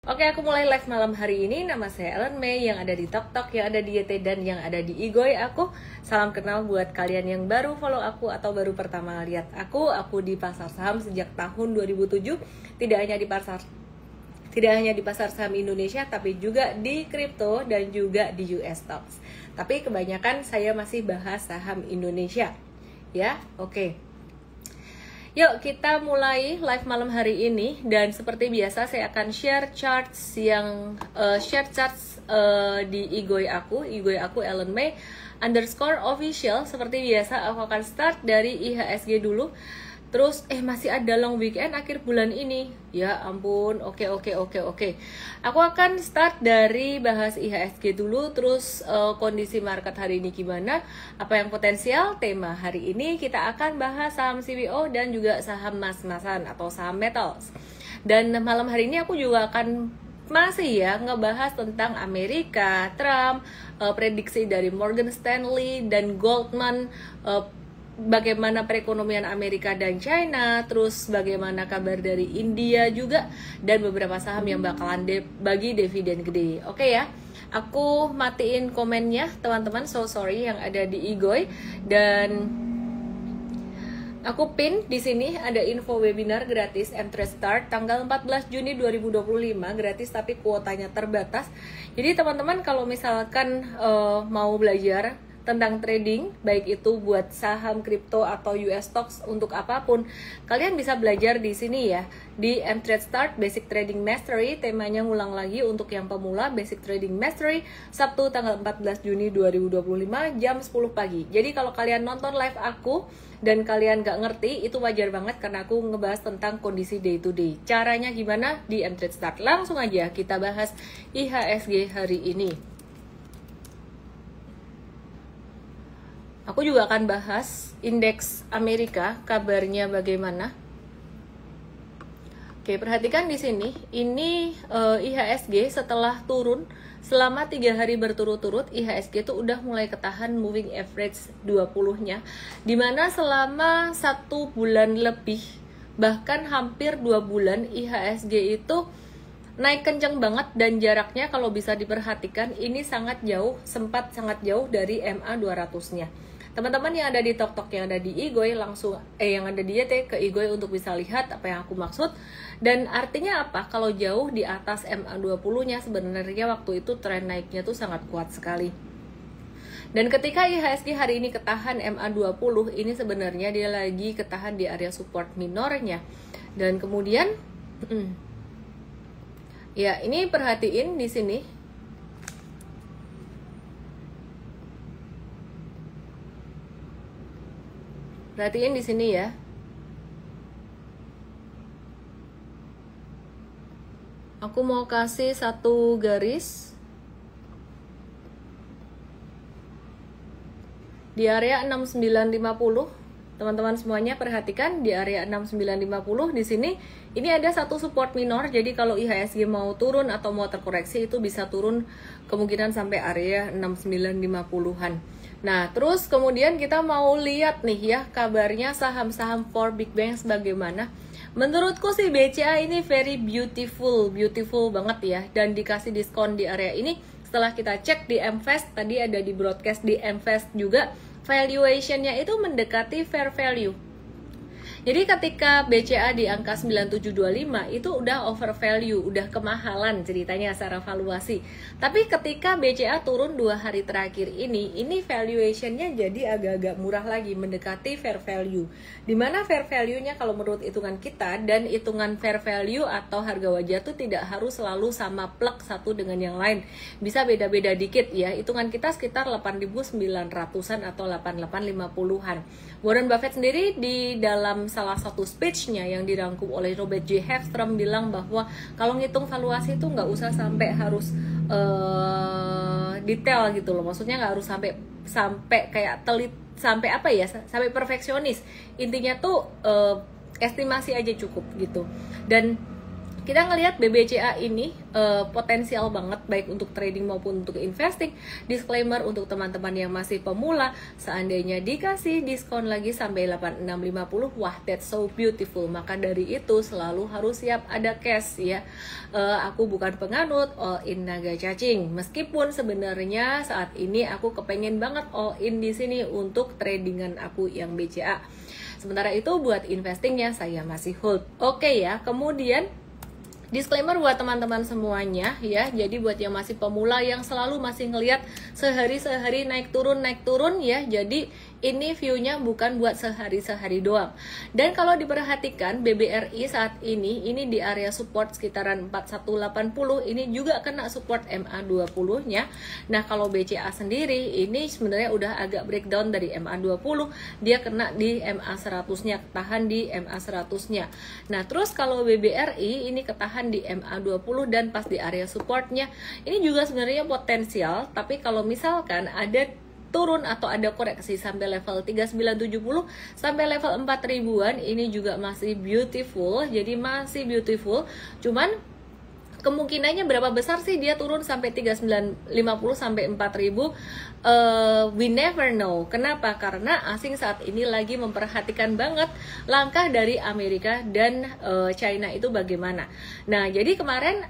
Oke, aku mulai live malam hari ini. Nama saya Ellen May, yang ada di TokTok, yang ada di YT, dan yang ada di Igoy. Salam kenal buat kalian yang baru follow aku atau baru pertama lihat aku. Aku di pasar saham sejak tahun 2007. Tidak hanya di pasar saham Indonesia, tapi juga di kripto dan juga di US stocks. Tapi kebanyakan saya masih bahas saham Indonesia. Ya, oke. Yuk kita mulai live malam hari ini, dan seperti biasa saya akan share charts di Igoy aku Ellen May _official. Seperti biasa aku akan start dari IHSG dulu. Terus masih ada long weekend akhir bulan ini. Ya ampun. Oke. Aku akan start dari bahas IHSG dulu, terus kondisi market hari ini gimana, apa yang potensial. Tema hari ini kita akan bahas saham CPO dan juga saham mas-masan atau saham metals. Dan malam hari ini aku juga akan masih ngebahas tentang Amerika, Trump, prediksi dari Morgan Stanley dan Goldman, bagaimana perekonomian Amerika dan China, terus bagaimana kabar dari India juga, dan beberapa saham yang bakalan bagi dividen gede. Oke ya, aku matiin komennya teman-teman, so sorry, yang ada di Igoy. Dan aku pin di sini ada info webinar gratis M-Trade Start tanggal 14 Juni 2025, gratis tapi kuotanya terbatas. Jadi teman-teman kalau misalkan mau belajar tentang trading, baik itu buat saham, kripto atau US stocks, untuk apapun, kalian bisa belajar di sini ya, di M-Trade Start Basic Trading Mastery. Temanya ngulang lagi untuk yang pemula, Basic Trading Mastery, Sabtu tanggal 14 Juni 2025 jam 10 pagi. Jadi kalau kalian nonton live aku dan kalian gak ngerti, itu wajar banget karena aku ngebahas tentang kondisi day to day. Caranya gimana di M-Trade Start. Langsung aja kita bahas IHSG hari ini. Aku juga akan bahas indeks Amerika, kabarnya bagaimana. Oke, perhatikan di sini. Ini IHSG setelah turun selama 3 hari berturut-turut, IHSG itu udah mulai ketahan moving average 20-nya, dimana selama 1 bulan lebih, bahkan hampir 2 bulan, IHSG itu naik kenceng banget, dan jaraknya kalau bisa diperhatikan ini sangat jauh, sempat sangat jauh dari MA 200-nya. Teman-teman yang ada di TokTok, yang ada di Igoy, langsung yang ada di YT ke Igoy untuk bisa lihat apa yang aku maksud. Dan artinya apa? Kalau jauh di atas MA20-nya, sebenarnya waktu itu tren naiknya tuh sangat kuat sekali. Dan ketika IHSG hari ini ketahan MA20, ini sebenarnya dia lagi ketahan di area support minornya. Dan kemudian ya, ini perhatiin di sini. Perhatiin di sini ya. Aku mau kasih satu garis di area 6950. Teman-teman semuanya perhatikan di area 6950 di sini. Ini ada satu support minor. Jadi kalau IHSG mau turun atau mau terkoreksi, itu bisa turun kemungkinan sampai area 6950-an. Nah, terus kemudian kita mau lihat nih ya, kabarnya saham-saham 4 big banks bagaimana. Menurutku sih BCA ini very beautiful banget ya, dan dikasih diskon di area ini. Setelah kita cek di MFast, tadi ada di broadcast di MFast juga, valuation-nya itu mendekati fair value. Jadi ketika BCA di angka 9725 itu udah over value, udah kemahalan ceritanya secara valuasi. Tapi ketika BCA turun 2 hari terakhir ini valuation-nya jadi agak-agak murah lagi, mendekati fair value. Dimana fair value-nya kalau menurut hitungan kita, dan hitungan fair value atau harga wajah tuh tidak harus selalu sama plek satu dengan yang lain. Bisa beda-beda dikit ya. Hitungan kita sekitar 8.900-an atau 8850-an. Warren Buffett sendiri di dalam salah satu speech-nya yang dirangkum oleh Robert J. Heffstrom bilang bahwa kalau ngitung valuasi itu nggak usah sampai harus detail gitu loh. Maksudnya nggak harus sampai kayak telit, sampai apa ya, sampai perfeksionis. Intinya tuh estimasi aja cukup gitu. Dan kita ngelihat BBCA ini potensial banget baik untuk trading maupun untuk investing. Disclaimer untuk teman-teman yang masih pemula, seandainya dikasih diskon lagi sampai 8650, wah that's so beautiful. Maka dari itu selalu harus siap ada cash ya. Aku bukan penganut all in naga cacing, meskipun sebenarnya saat ini aku kepengen banget all in di sini untuk tradingan aku yang BCA. Sementara itu buat investingnya saya masih hold. Oke ya, kemudian disclaimer buat teman-teman semuanya ya. Jadi buat yang masih pemula yang selalu masih ngelihat sehari-sehari naik turun ya. Jadi ini view-nya bukan buat sehari-sehari doang. Dan kalau diperhatikan BBRI saat ini di area support sekitaran 4180, ini juga kena support MA20-nya. Nah, kalau BCA sendiri ini sebenarnya udah agak breakdown dari MA20, dia kena di MA100-nya, ketahan di MA100-nya. Nah, terus kalau BBRI ini ketahan di MA20 dan pas di area supportnya, ini juga sebenarnya potensial, tapi kalau misalkan ada turun atau ada koreksi sampai level 3970 sampai level 4000-an, ini juga masih beautiful. Jadi masih beautiful, cuman kemungkinannya berapa besar sih dia turun sampai 3950 sampai 4000? We never know. Kenapa? Karena asing saat ini lagi memperhatikan banget langkah dari Amerika dan China itu bagaimana. Nah, jadi kemarin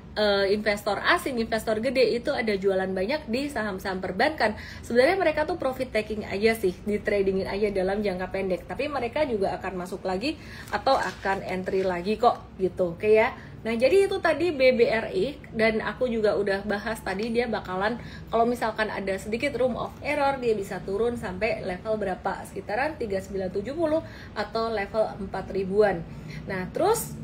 investor asing, investor gede itu ada jualan banyak di saham-saham perbankan. Sebenarnya mereka tuh profit taking aja sih, di tradingin aja dalam jangka pendek. Tapi mereka juga akan masuk lagi atau akan entry lagi kok gitu. Oke ya. Nah, jadi itu tadi BBRI, dan aku juga udah bahas tadi dia bakalan kalau misalkan ada sedikit room of error dia bisa turun sampai level berapa, sekitaran 3970 atau level 4000-an. Nah, terus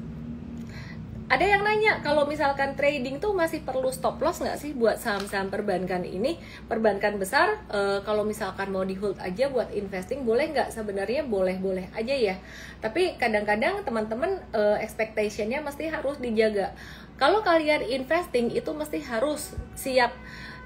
ada yang nanya kalau misalkan trading tuh masih perlu stop loss nggak sih buat saham-saham perbankan ini, perbankan besar. Kalau misalkan mau di hold aja buat investing boleh nggak? Sebenarnya boleh-boleh aja ya, tapi kadang-kadang teman-teman expectationnya mesti harus dijaga. Kalau kalian investing itu mesti harus siap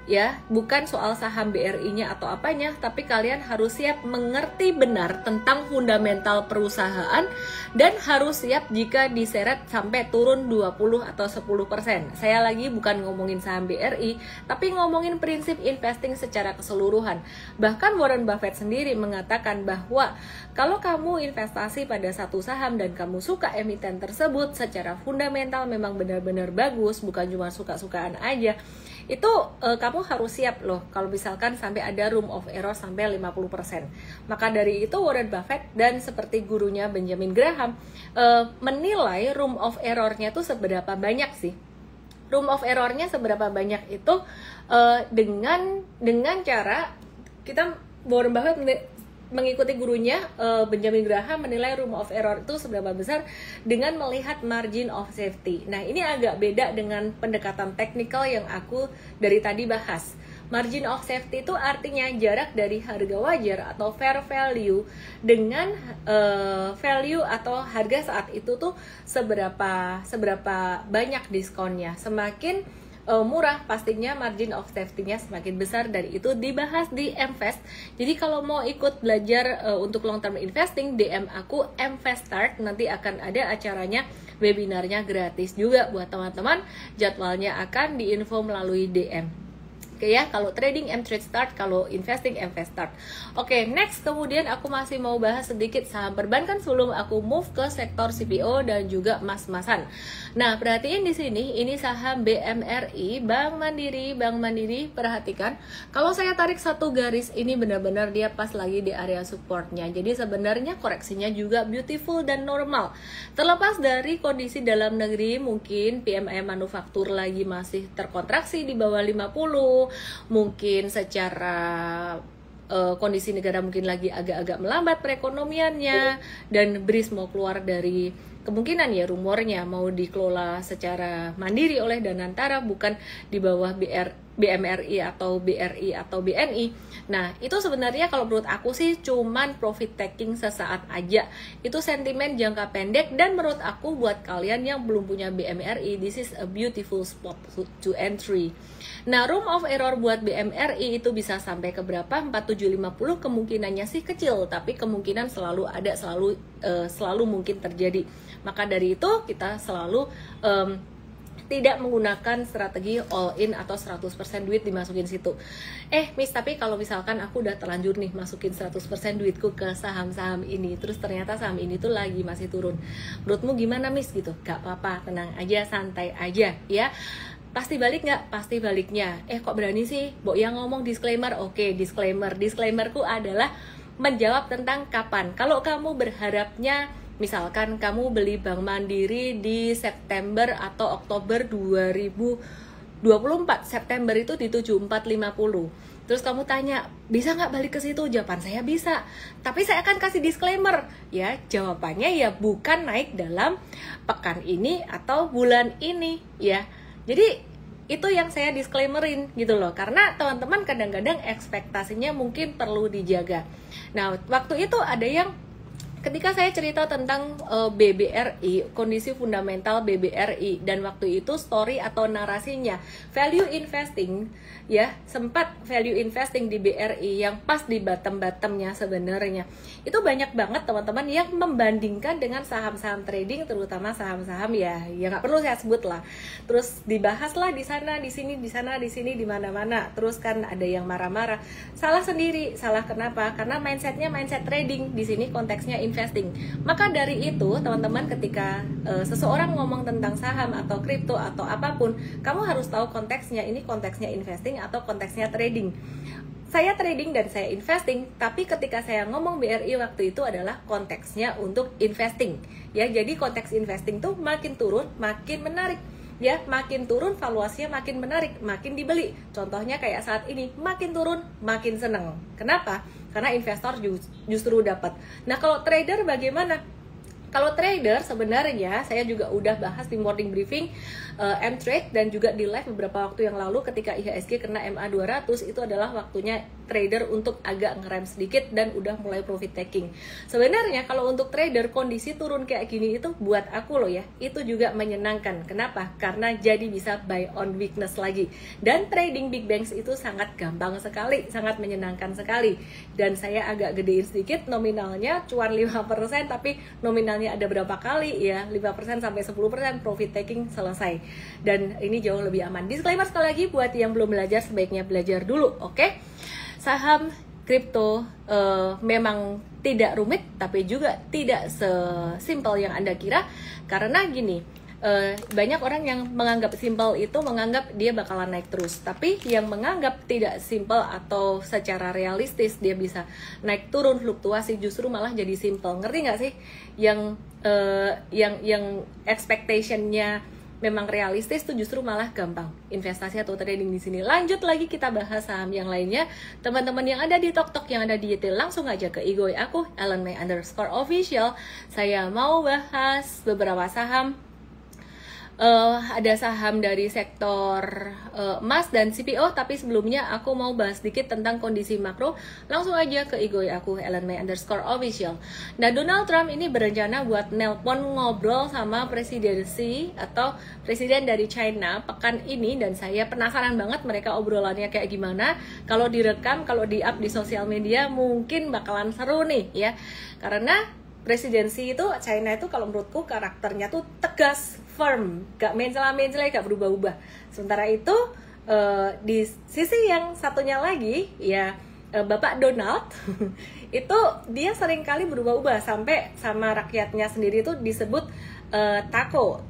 ya, bukan soal saham BRI-nya atau apanya, tapi kalian harus siap mengerti benar tentang fundamental perusahaan dan harus siap jika diseret sampai turun 20 atau 10%. Saya lagi bukan ngomongin saham BRI, tapi ngomongin prinsip investing secara keseluruhan. Bahkan Warren Buffett sendiri mengatakan bahwa kalau kamu investasi pada satu saham dan kamu suka emiten tersebut, secara fundamental memang benar-benar bagus, bukan cuma suka-sukaan aja, itu kamu harus siap loh kalau misalkan sampai ada room of error sampai 50%. Maka dari itu Warren Buffett dan seperti gurunya Benjamin Graham menilai room of errornya tuh seberapa banyak sih. Room of errornya seberapa banyak itu dengan cara kita, Warren Buffett mengikuti gurunya Benjamin Graham menilai room of error itu seberapa besar dengan melihat margin of safety. Nah, ini agak beda dengan pendekatan teknikal yang aku dari tadi bahas. Margin of safety itu artinya jarak dari harga wajar atau fair value dengan value atau harga saat itu tuh seberapa banyak diskonnya. Semakin murah, pastinya margin of safety-nya semakin besar, dan itu dibahas di MVest. Jadi kalau mau ikut belajar untuk long term investing, DM aku MVest Start, nanti akan ada acaranya, webinarnya gratis juga buat teman-teman. Jadwalnya akan diinfo melalui DM. Oke ya, kalau trading M-Trade Start, kalau investing MVest Start. Oke, next kemudian aku masih mau bahas sedikit saham perbankan sebelum aku move ke sektor CPO dan juga emas-emasan. Nah, perhatiin di sini ini saham BMRI, Bank Mandiri, perhatikan. Kalau saya tarik satu garis ini benar-benar dia pas lagi di area supportnya. Jadi sebenarnya koreksinya juga beautiful dan normal. Terlepas dari kondisi dalam negeri, mungkin PMI manufaktur lagi masih terkontraksi di bawah 50. Mungkin secara kondisi negara mungkin lagi agak-agak melambat perekonomiannya, dan BRIS mau keluar dari kemungkinan ya rumornya mau dikelola secara mandiri oleh Danantara, bukan di bawah BMRI atau BRI atau BNI. Nah, itu sebenarnya kalau menurut aku sih cuman profit taking sesaat aja. Itu sentimen jangka pendek, dan menurut aku buat kalian yang belum punya BMRI, this is a beautiful spot to entry. Nah, room of error buat BMRI itu bisa sampai ke berapa? 4750, kemungkinannya sih kecil, tapi kemungkinan selalu ada, selalu mungkin terjadi. Maka dari itu kita selalu tidak menggunakan strategi all in atau 100% duit dimasukin situ. Miss, tapi kalau misalkan aku udah terlanjur nih masukin 100% duitku ke saham-saham ini, terus ternyata saham ini tuh lagi masih turun, menurutmu gimana Miss gitu? Gak apa-apa, tenang aja, santai aja ya. Pasti balik nggak? Pasti baliknya. Kok berani sih Mbok yang ngomong disclaimer? Oke, disclaimerku adalah menjawab tentang kapan. Kalau kamu berharapnya misalkan kamu beli Bank Mandiri di September atau Oktober 2024, September itu di 7450. Terus kamu tanya, bisa nggak balik ke situ? Jawaban saya bisa. Tapi saya akan kasih disclaimer, ya. Jawabannya ya bukan naik dalam pekan ini atau bulan ini, ya. Jadi itu yang saya disclaimerin gitu loh. Karena teman-teman kadang-kadang ekspektasinya mungkin perlu dijaga. Nah, waktu itu ada yang ketika saya cerita tentang BBRI, kondisi fundamental BBRI, dan waktu itu story atau narasinya value investing, ya, sempat value investing di BRI yang pas di bottom-bottomnya sebenarnya. Itu banyak banget teman-teman yang membandingkan dengan saham-saham trading, terutama saham-saham ya nggak perlu saya sebut lah. Terus dibahas lah di sana, di sini, di sana, di sini, di mana-mana. Terus kan ada yang marah-marah. Salah sendiri, salah kenapa? Karena mindsetnya mindset trading, di sini konteksnya investing. Maka dari itu teman-teman, ketika seseorang ngomong tentang saham atau kripto atau apapun, kamu harus tahu konteksnya, ini konteksnya investing atau konteksnya trading. Saya trading dan saya investing, tapi ketika saya ngomong BRI waktu itu adalah konteksnya untuk investing, ya. Jadi konteks investing tuh makin turun makin menarik, ya, makin turun valuasinya makin menarik, makin dibeli. Contohnya kayak saat ini, makin turun makin seneng. Kenapa? Karena investor justru dapat. Nah, kalau trader bagaimana? Kalau trader sebenarnya saya juga udah bahas di morning briefing M-Trade dan juga di live beberapa waktu yang lalu ketika IHSG kena MA200, itu adalah waktunya trader untuk agak ngerem sedikit dan udah mulai profit taking. Sebenarnya kalau untuk trader kondisi turun kayak gini itu buat aku loh ya, itu juga menyenangkan. Kenapa? Karena jadi bisa buy on weakness lagi. Dan trading big banks itu sangat gampang sekali, sangat menyenangkan sekali. Dan saya agak gedein sedikit nominalnya, cuan 5%, tapi nominalnya ada berapa kali ya, 5% sampai 10% profit taking selesai. Dan ini jauh lebih aman. Disclaimer sekali lagi, buat yang belum belajar sebaiknya belajar dulu, oke? Saham kripto memang tidak rumit, tapi juga tidak sesimpel yang Anda kira. Karena gini, banyak orang yang menganggap simple itu menganggap dia bakalan naik terus, tapi yang menganggap tidak simple atau secara realistis dia bisa naik turun fluktuasi justru malah jadi simple. Ngerti nggak sih? Yang expectationnya memang realistis tuh justru malah gampang investasi atau trading di sini. Lanjut lagi kita bahas saham yang lainnya. Teman-teman yang ada di TokTok, yang ada di YT, langsung aja ke IG aku @ellenmay_official. Saya mau bahas beberapa saham. Ada saham dari sektor emas dan CPO, tapi sebelumnya aku mau bahas sedikit tentang kondisi makro. Langsung aja ke IG aku @ellenmay_official. Nah, Donald Trump ini berencana buat nelpon ngobrol sama presidensi atau presiden dari China pekan ini, dan saya penasaran banget mereka obrolannya kayak gimana. Kalau direkam, kalau di-up di sosial media mungkin bakalan seru nih ya. Karena presidensi itu China itu kalau menurutku karakternya tuh tegas, firm, gak mencela-mencela, gak berubah-ubah. Sementara itu di sisi yang satunya lagi ya, Bapak Donald itu dia sering kali berubah-ubah, sampai sama rakyatnya sendiri itu disebut taco.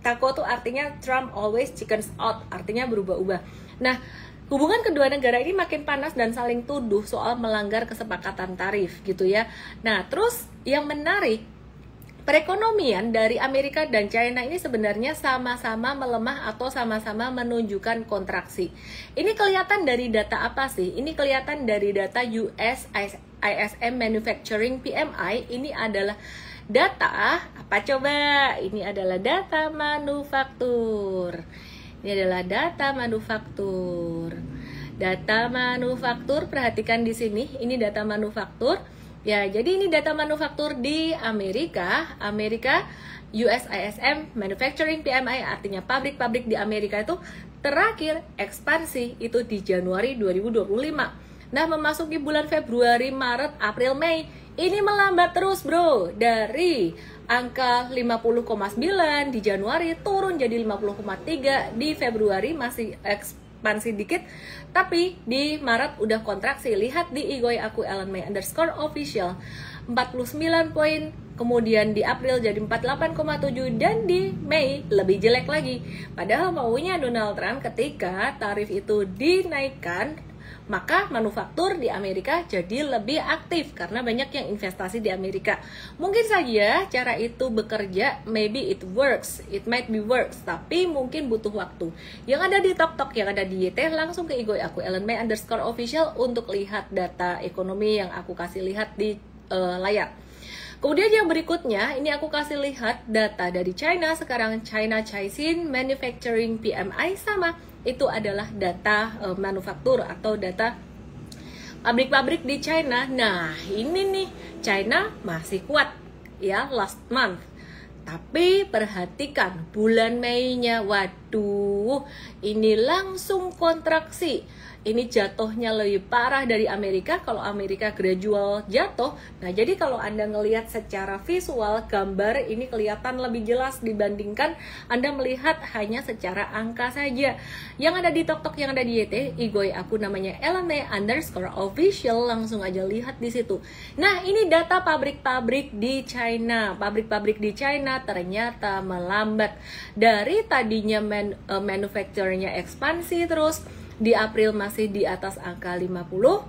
Taco tuh artinya Trump always chickens out, artinya berubah-ubah. Nah, hubungan kedua negara ini makin panas dan saling tuduh soal melanggar kesepakatan tarif gitu ya. Nah, terus yang menarik, perekonomian dari Amerika dan China ini sebenarnya sama-sama melemah atau sama-sama menunjukkan kontraksi. Ini kelihatan dari data apa sih? Ini kelihatan dari data US ISM Manufacturing PMI. Ini adalah data apa coba? Ini adalah data manufaktur. Ini adalah data manufaktur. Data manufaktur, perhatikan di sini, ini data manufaktur. Ya, jadi ini data manufaktur di Amerika, US ISM Manufacturing PMI, artinya pabrik-pabrik di Amerika itu terakhir ekspansi itu di Januari 2025. Nah, memasuki bulan Februari, Maret, April, Mei, ini melambat terus bro. Dari angka 50,9, di Januari turun jadi 50,3, di Februari masih ekspansi dikit, tapi di Maret udah kontraksi. Lihat di IG aku @ellenmay_official 49 poin, kemudian di April jadi 48,7, dan di Mei lebih jelek lagi. Padahal maunya Donald Trump ketika tarif itu dinaikkan, maka manufaktur di Amerika jadi lebih aktif karena banyak yang investasi di Amerika. Mungkin saja cara itu bekerja, maybe it works, it might be works, tapi mungkin butuh waktu. Yang ada di TokTok, yang ada di YT, langsung ke IG aku @ellenmay_official untuk lihat data ekonomi yang aku kasih lihat di layar. Kemudian yang berikutnya, ini aku kasih lihat data dari China. Sekarang China Caixin Manufacturing PMI sama, itu adalah data manufaktur atau data pabrik-pabrik di China. Nah, ini nih, China masih kuat ya last month. Tapi perhatikan bulan Mei-nya, waduh, ini langsung kontraksi. Ini jatuhnya lebih parah dari Amerika. Kalau Amerika gradual jatuh, nah jadi kalau Anda ngelihat secara visual gambar ini kelihatan lebih jelas dibandingkan Anda melihat hanya secara angka saja. Yang ada di TokTok, yang ada di YT, IG aku namanya @ellenmay_official, langsung aja lihat di situ. Nah, ini data pabrik-pabrik di China. Pabrik-pabrik di China ternyata melambat. Dari tadinya manufacturernya ekspansi terus, di April masih di atas angka 50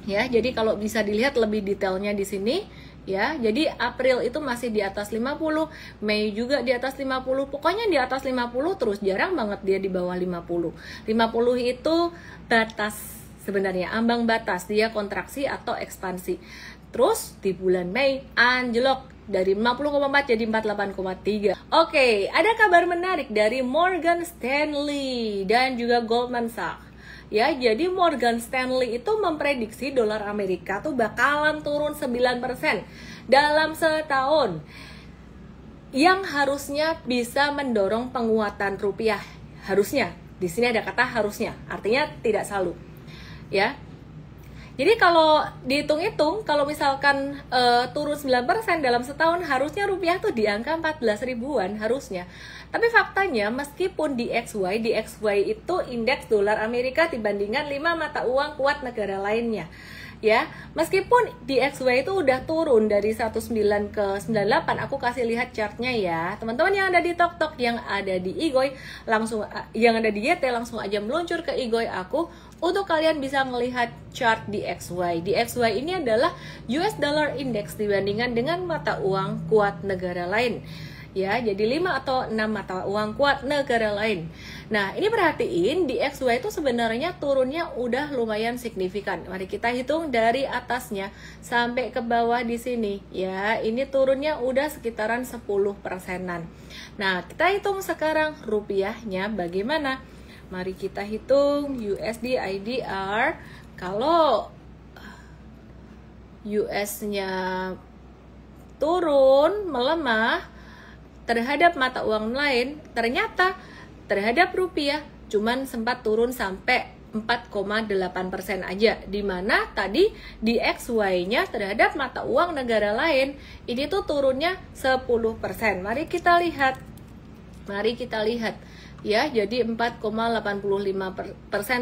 ya. Jadi kalau bisa dilihat lebih detailnya di sini ya. Jadi April itu masih di atas 50, Mei juga di atas 50. Pokoknya di atas 50 terus, jarang banget dia di bawah 50. 50 itu batas sebenarnya, ambang batas dia kontraksi atau ekspansi. Terus di bulan Mei anjlok dari 50,4 jadi 48,3. Oke, ada kabar menarik dari Morgan Stanley dan juga Goldman Sachs. Ya, jadi Morgan Stanley itu memprediksi dolar Amerika tuh bakalan turun 9% dalam setahun. Yang harusnya bisa mendorong penguatan rupiah. Harusnya. Di sini ada kata harusnya, artinya tidak selalu. Ya. Jadi kalau dihitung-hitung, kalau misalkan turun 9% dalam setahun, harusnya rupiah tuh di angka 14 ribuan harusnya. Tapi faktanya meskipun di DXY itu indeks dolar Amerika dibandingkan 5 mata uang kuat negara lainnya. Ya, meskipun DXY itu udah turun dari 19 ke 98, aku kasih lihat chartnya ya. Teman-teman yang ada di TokTok, yang ada di IG, langsung yang ada di YT langsung aja meluncur ke IG aku untuk kalian bisa melihat chart DXY. DXY ini adalah US Dollar Index dibandingkan dengan mata uang kuat negara lain. Ya, jadi 5 atau 6 mata uang kuat negara lain. Nah, ini perhatiin DXY itu sebenarnya turunnya udah lumayan signifikan. Mari kita hitung dari atasnya sampai ke bawah di sini. Ya, ini turunnya udah sekitaran 10%-an. Nah, kita hitung sekarang rupiahnya bagaimana? Mari kita hitung USD IDR. Kalau US-nya turun, melemah terhadap mata uang lain, ternyata terhadap rupiah cuman sempat turun sampai 4,8% aja, dimana tadi di XY-nya terhadap mata uang negara lain ini tuh turunnya 10%. Mari kita lihat ya, jadi 4,85%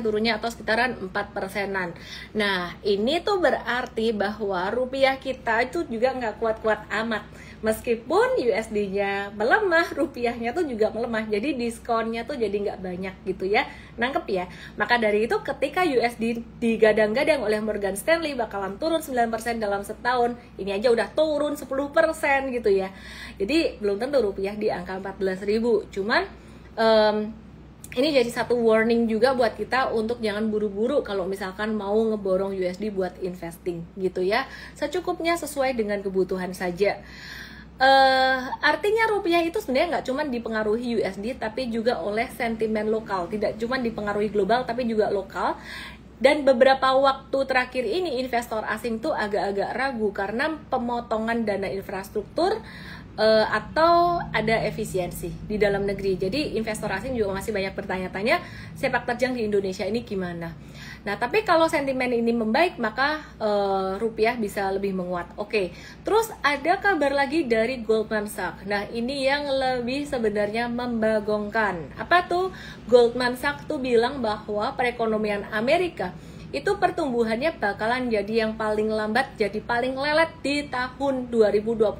turunnya atau sekitaran 4%-an. Nah, ini tuh berarti bahwa rupiah kita itu juga nggak kuat-kuat amat. Meskipun USD-nya melemah, rupiahnya tuh juga melemah. Jadi diskonnya tuh jadi nggak banyak gitu ya. Nangkep ya? Maka dari itu ketika USD digadang-gadang oleh Morgan Stanley bakalan turun 9% dalam setahun, ini aja udah turun 10% gitu ya. Jadi belum tentu rupiah di angka 14.000. Cuman ini jadi satu warning juga buat kita untuk jangan buru-buru kalau misalkan mau ngeborong USD buat investing gitu ya. Secukupnya sesuai dengan kebutuhan saja. Artinya rupiah itu sebenarnya nggak cuma dipengaruhi USD tapi juga oleh sentimen lokal, tidak cuma dipengaruhi global tapi juga lokal. Dan beberapa waktu terakhir ini investor asing tuh agak-agak ragu karena pemotongan dana infrastruktur atau ada efisiensi di dalam negeri. Jadi investor asing juga masih banyak bertanya-tanya sepak terjang di Indonesia ini gimana. Nah, tapi kalau sentimen ini membaik, maka rupiah bisa lebih menguat. Oke, terus ada kabar lagi dari Goldman Sachs. Nah, ini yang lebih sebenarnya membagongkan. Apa tuh? Goldman Sachs tuh bilang bahwa perekonomian Amerika itu pertumbuhannya bakalan jadi yang paling lambat, jadi paling lelet di tahun 2025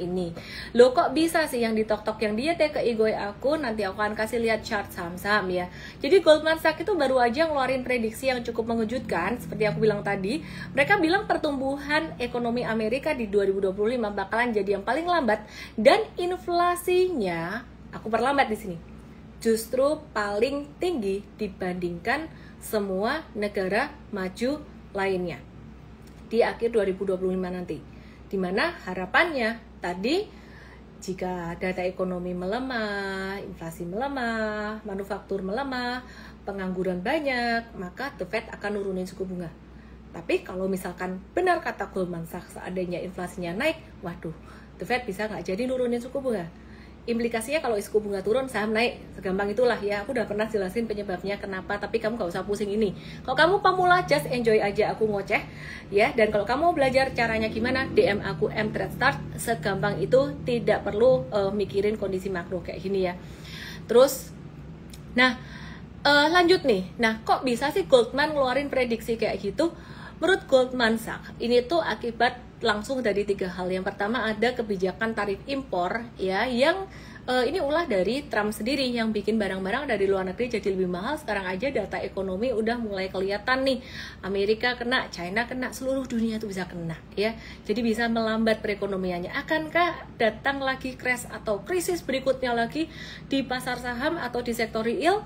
ini. Loh, kok bisa sih yang ditok-tok yang dia ke Igoy aku? Nanti aku akan kasih lihat chart saham-saham ya. Jadi Goldman Sachs itu baru aja ngeluarin prediksi yang cukup mengejutkan. Seperti aku bilang tadi, mereka bilang pertumbuhan ekonomi Amerika di 2025 bakalan jadi yang paling lambat, dan inflasinya, aku perlambat di sini, justru paling tinggi dibandingkan semua negara maju lainnya di akhir 2025 nanti. Dimana harapannya tadi, jika data ekonomi melemah, inflasi melemah, manufaktur melemah, pengangguran banyak, maka The Fed akan nurunin suku bunga. Tapi kalau misalkan benar kata Goldman Sachs, seandainya inflasinya naik, waduh, The Fed bisa nggak jadi nurunin suku bunga. Implikasinya kalau suku bunga turun, saham naik. Segampang itulah ya. Aku udah pernah jelasin penyebabnya kenapa, tapi kamu gak usah pusing ini. Kalau kamu pemula, just enjoy aja aku ngoceh ya. Dan kalau kamu belajar caranya gimana, DM aku mTradeStart. Segampang itu, tidak perlu mikirin kondisi makro kayak gini ya. Terus, nah lanjut nih. Nah, kok bisa sih Goldman ngeluarin prediksi kayak gitu? Menurut Goldman Sachs, ini tuh akibat langsung dari 3 hal. Yang pertama, ada kebijakan tarif impor ya, yang ini ulah dari Trump sendiri yang bikin barang-barang dari luar negeri jadi lebih mahal. Sekarang aja data ekonomi udah mulai kelihatan nih. Amerika kena, China kena, seluruh dunia tuh bisa kena ya. Jadi bisa melambat perekonomiannya. Akankah datang lagi crash atau krisis berikutnya lagi di pasar saham atau di sektor real?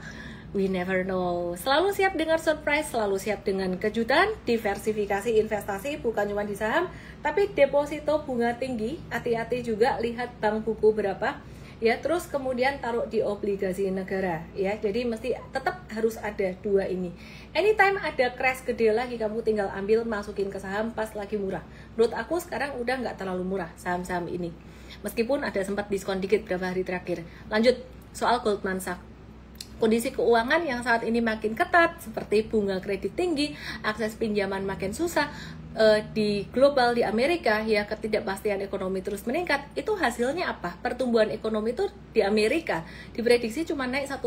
We never know. Selalu siap dengan surprise, selalu siap dengan kejutan. Diversifikasi investasi bukan cuma di saham, tapi deposito bunga tinggi. Hati-hati juga, lihat bank buku berapa ya. Terus kemudian taruh di obligasi negara ya. Jadi mesti tetap harus ada dua ini. Anytime ada crash gede lagi, kamu tinggal ambil, masukin ke saham pas lagi murah. Menurut aku sekarang udah nggak terlalu murah saham-saham ini, meskipun ada sempat diskon dikit beberapa hari terakhir. Lanjut soal Goldman Sachs. Kondisi keuangan yang saat ini makin ketat, seperti bunga kredit tinggi, akses pinjaman makin susah di global, di Amerika ya, ketidakpastian ekonomi terus meningkat. Itu hasilnya apa? Pertumbuhan ekonomi itu di Amerika diprediksi cuma naik 1%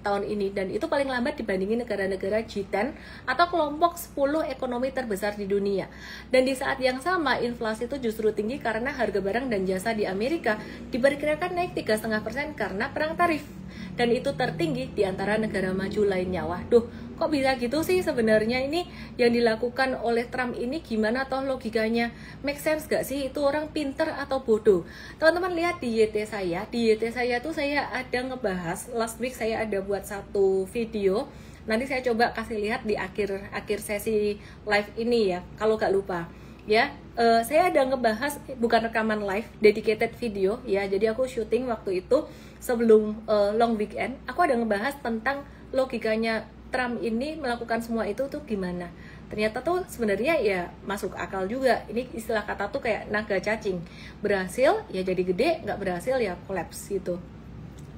tahun ini, dan itu paling lambat dibandingin negara-negara G10 atau kelompok 10 ekonomi terbesar di dunia. Dan di saat yang sama, inflasi itu justru tinggi karena harga barang dan jasa di Amerika diperkirakan naik 3,5% karena perang tarif. Dan itu tertinggi di antara negara maju lainnya. Waduh, kok bisa gitu sih sebenarnya? Ini yang dilakukan oleh Trump ini gimana toh logikanya? Make sense gak sih? Itu orang pinter atau bodoh? Teman-teman lihat di YT saya. Di YT saya tuh saya ada ngebahas, last week saya ada buat satu video. Nanti saya coba kasih lihat di akhir sesi live ini ya, kalau gak lupa ya. Saya ada ngebahas, bukan rekaman live, dedicated video ya. Jadi aku syuting waktu itu sebelum long weekend. Aku ada ngebahas tentang logikanya Trump ini melakukan semua itu tuh gimana. Ternyata tuh sebenarnya ya masuk akal juga. Ini istilah kata tuh kayak naga cacing. Berhasil ya jadi gede, nggak berhasil ya kolaps gitu.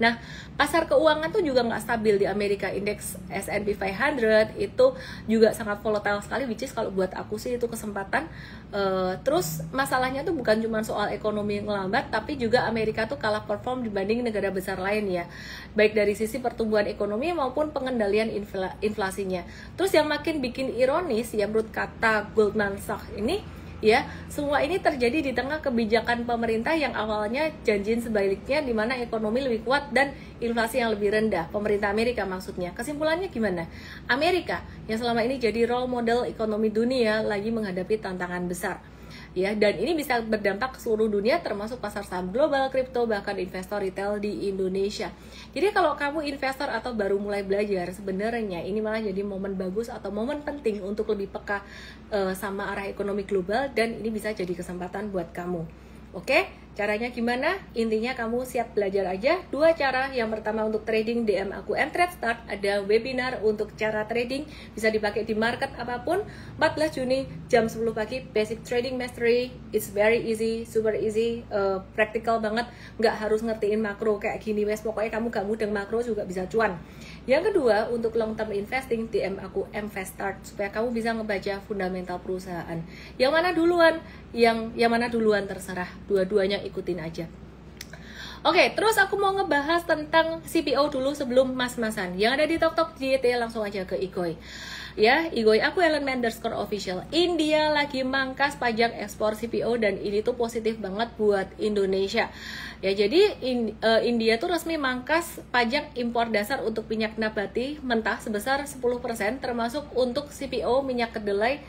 Nah, pasar keuangan tuh juga nggak stabil di Amerika. Indeks S&P 500 itu juga sangat volatile sekali, which is kalau buat aku sih itu kesempatan. Terus masalahnya tuh bukan cuma soal ekonomi yang ngelambat, tapi juga Amerika tuh kalah perform dibanding negara besar lain ya, baik dari sisi pertumbuhan ekonomi maupun pengendalian inflasinya. Terus yang makin bikin ironis ya, menurut kata Goldman Sachs ini ya, semua ini terjadi di tengah kebijakan pemerintah yang awalnya janjiin sebaliknya, di mana ekonomi lebih kuat dan inflasi yang lebih rendah. Pemerintah Amerika maksudnya. Kesimpulannya gimana? Amerika yang selama ini jadi role model ekonomi dunia lagi menghadapi tantangan besar. Ya, dan ini bisa berdampak ke seluruh dunia, termasuk pasar saham global, kripto, bahkan investor retail di Indonesia. Jadi kalau kamu investor atau baru mulai belajar, sebenarnya ini malah jadi momen bagus atau momen penting untuk lebih peka sama arah ekonomi global, dan ini bisa jadi kesempatan buat kamu. Oke, Caranya gimana? Intinya kamu siap belajar aja. 2 cara. Yang pertama untuk trading, DM aku mTrade Start. Ada webinar untuk cara trading, bisa dipakai di market apapun. 14 Juni jam 10 pagi, Basic Trading Mastery. It's very easy, super easy, practical banget. Nggak harus ngertiin makro kayak gini wes. Pokoknya kamu gak mudeng makro juga bisa cuan. Yang kedua, untuk long term investing, DM aku mFast Start supaya kamu bisa ngebaca fundamental perusahaan. Yang mana duluan? Yang mana duluan terserah. Dua-duanya ikutin aja. Oke, terus aku mau ngebahas tentang CPO dulu sebelum mas-masan. Yang ada di TokTok JT langsung aja ke Igoy. Ya, Igoy, aku Ellen Manderscore Official. India lagi mangkas pajak ekspor CPO dan ini tuh positif banget buat Indonesia. Ya, jadi India tuh resmi mangkas pajak impor dasar untuk minyak nabati mentah sebesar 10% termasuk untuk CPO minyak kedelai,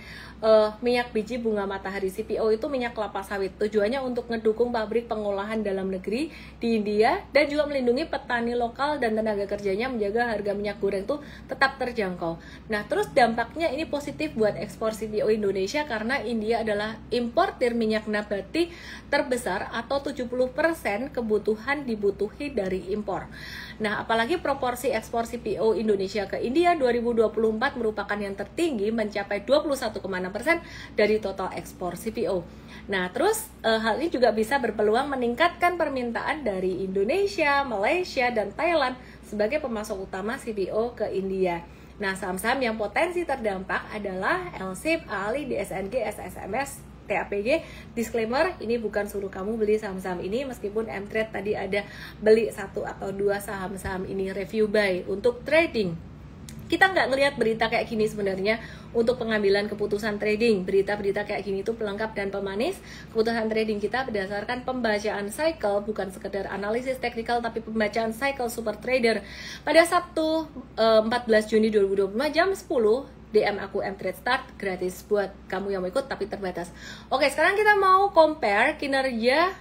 minyak biji bunga matahari. CPO itu minyak kelapa sawit. Tujuannya untuk ngedukung pabrik pengolahan dalam negeri di India dan juga melindungi petani lokal dan tenaga kerjanya, menjaga harga minyak goreng itu tetap terjangkau. Nah, terus dampaknya ini positif buat ekspor CPO Indonesia karena India adalah importir minyak nabati terbesar atau 70% kebutuhan dibutuhi dari impor. Nah, apalagi proporsi ekspor CPO Indonesia ke India 2024 merupakan yang tertinggi mencapai 21,6% dari total ekspor CPO. Nah, terus hal ini juga bisa berpeluang meningkatkan permintaan dari Indonesia, Malaysia, dan Thailand sebagai pemasok utama CPO ke India. Nah, saham-saham yang potensi terdampak adalah LSIP, ALI, DSNG, SSMS, TAPG. Disclaimer, ini bukan suruh kamu beli saham-saham ini, meskipun mTrade tadi ada beli 1 atau 2 saham-saham ini review buy untuk trading. Kita nggak ngelihat berita kayak gini sebenarnya untuk pengambilan keputusan trading. Berita-berita kayak gini itu pelengkap dan pemanis. Keputusan trading kita berdasarkan pembacaan cycle, bukan sekedar analisis teknikal, tapi pembacaan cycle super trader. Pada Sabtu 14 Juni 2025 jam 10, DM aku mTrade Start, gratis buat kamu yang mau ikut tapi terbatas. Oke, sekarang kita mau compare kinerja,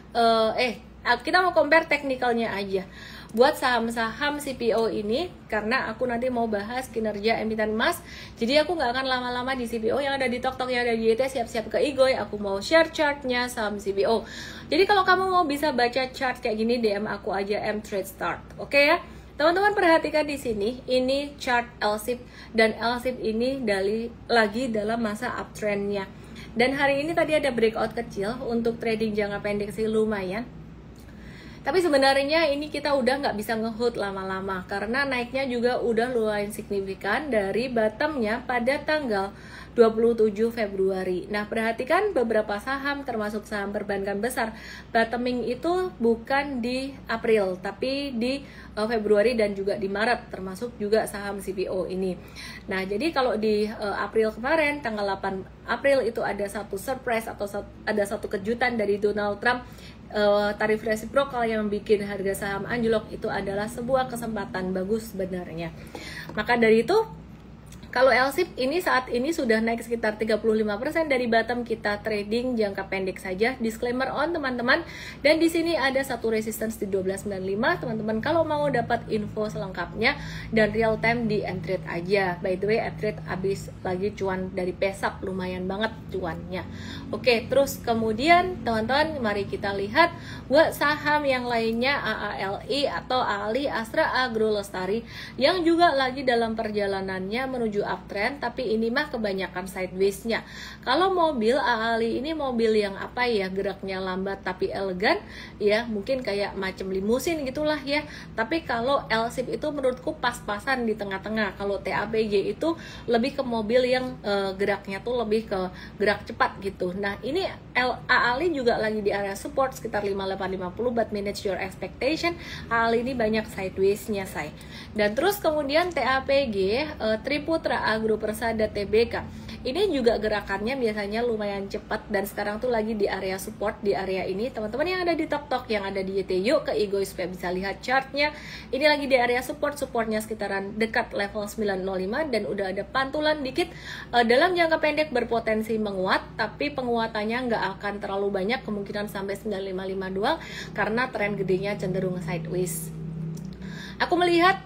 kita mau compare teknikalnya aja buat saham-saham CPO ini, karena aku nanti mau bahas kinerja emiten emas. Jadi aku nggak akan lama-lama di CPO. Yang ada di TokTok, yang ada di YT, siap-siap ke Igoy. Aku mau share chartnya saham CPO. Jadi kalau kamu mau bisa baca chart kayak gini, DM aku aja mTrade Start. Oke ya, teman-teman perhatikan di sini. Ini chart LSIP, dan LSIP ini lagi dalam masa uptrendnya. Dan hari ini tadi ada breakout kecil untuk trading jangka pendek sih lumayan. Tapi sebenarnya ini kita udah nggak bisa nge-hold lama-lama karena naiknya juga udah lumayan signifikan dari bottomnya pada tanggal 27 Februari. Nah, perhatikan beberapa saham termasuk saham perbankan besar, bottoming itu bukan di April tapi di Februari dan juga di Maret, termasuk juga saham CPO ini. Nah, jadi kalau di April kemarin tanggal 8 April itu ada satu surprise atau ada satu kejutan dari Donald Trump, tarif resiprokal yang bikin harga saham anjlok. Itu adalah sebuah kesempatan bagus sebenarnya. Maka dari itu, kalau LSIP ini saat ini sudah naik sekitar 35% dari bottom kita trading jangka pendek saja. Disclaimer on teman-teman. Dan di sini ada satu resistance di 1295. Teman-teman kalau mau dapat info selengkapnya dan real time di mTrade aja. By the way, mTrade habis lagi cuan dari pesap, lumayan banget cuannya. Oke, terus kemudian teman-teman mari kita lihat buat saham yang lainnya, AALI atau ALI, Astra Agro Lestari yang juga lagi dalam perjalanannya menuju uptrend, tapi ini mah kebanyakan sideways-nya. Kalau mobil AALI ini mobil yang apa ya, geraknya lambat tapi elegan ya, mungkin kayak macam limusin gitulah ya. Tapi kalau LSIP itu menurutku pas-pasan di tengah-tengah. Kalau TAPG itu lebih ke mobil yang geraknya tuh lebih ke gerak cepat gitu. Nah, ini AALI juga lagi di area support sekitar 5850, but manage your expectation. AALI ini banyak sideways-nya, say. Dan terus kemudian TAPG, Triputra Agro Persada Tbk. Ini juga gerakannya biasanya lumayan cepat dan sekarang tuh lagi di area support di area ini. Teman-teman yang ada di TokTok, yang ada di YT, yuk ke Igoy supaya bisa lihat chartnya. Ini lagi di area supportnya sekitaran dekat level 905 dan udah ada pantulan dikit. Dalam jangka pendek berpotensi menguat, tapi penguatannya nggak akan terlalu banyak, kemungkinan sampai 9552 karena tren gedenya cenderung sideways.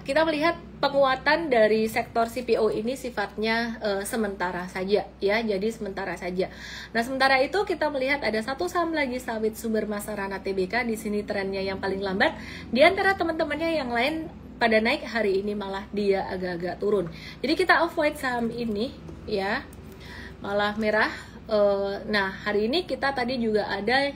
kita melihat penguatan dari sektor CPO ini sifatnya sementara saja ya, jadi sementara saja. Nah, sementara itu kita melihat ada satu saham lagi, sawit sumber Masarana Tbk. Di sini trennya yang paling lambat di antara teman-temannya yang lain pada naik, hari ini malah dia agak-agak turun. Jadi kita avoid saham ini ya, malah merah. Nah, hari ini kita tadi juga ada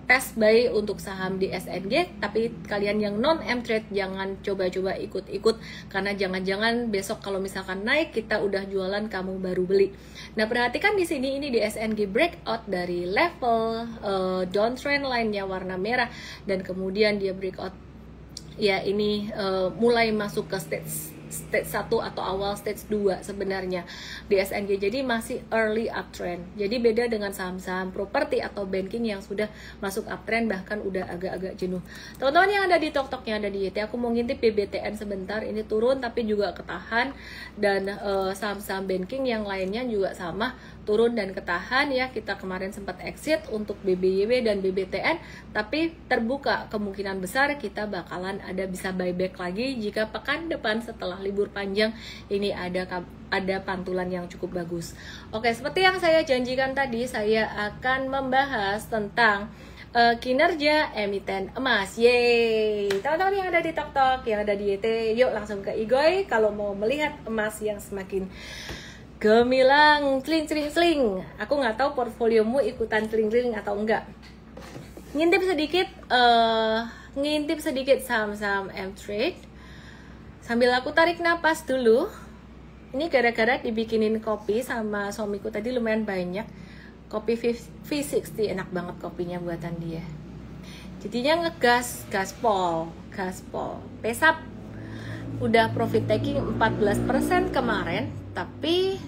tes buy untuk saham di SNG, tapi kalian yang non M-Trade jangan coba-coba ikut-ikut, karena jangan-jangan besok kalau misalkan naik kita udah jualan kamu baru beli. Nah, perhatikan di sini, ini di SNG breakout dari level downtrend line-nya warna merah, dan kemudian dia breakout ya, ini mulai masuk ke stage 1 atau awal stage 2 sebenarnya di SNG, jadi masih early uptrend. Jadi beda dengan saham-saham properti atau banking yang sudah masuk uptrend, bahkan udah agak-agak jenuh. Teman-teman yang ada di TokTok, yang ada di YT, aku mau ngintip BBTN sebentar, ini turun tapi juga ketahan, dan saham-saham banking yang lainnya juga sama, turun dan ketahan ya. Kita kemarin sempat exit untuk BBYW dan BBTN, tapi terbuka kemungkinan besar kita bakalan bisa buyback lagi jika pekan depan setelah libur panjang ini ada pantulan yang cukup bagus. Oke, seperti yang saya janjikan tadi, saya akan membahas tentang kinerja emiten emas. Yeay, teman-teman yang ada di TokTok, yang ada di YT, yuk langsung ke Igoy kalau mau melihat emas yang semakin gemilang, sling. Aku nggak tahu portfoliomu ikutan sling atau enggak. Ngintip sedikit saham-saham M-Trade sambil aku tarik napas dulu. Ini gara-gara dibikinin kopi sama suamiku tadi lumayan banyak. Kopi V60, enak banget kopinya buatan dia. Jadinya ngegas, gaspol. Pesap udah profit taking 14% kemarin, tapi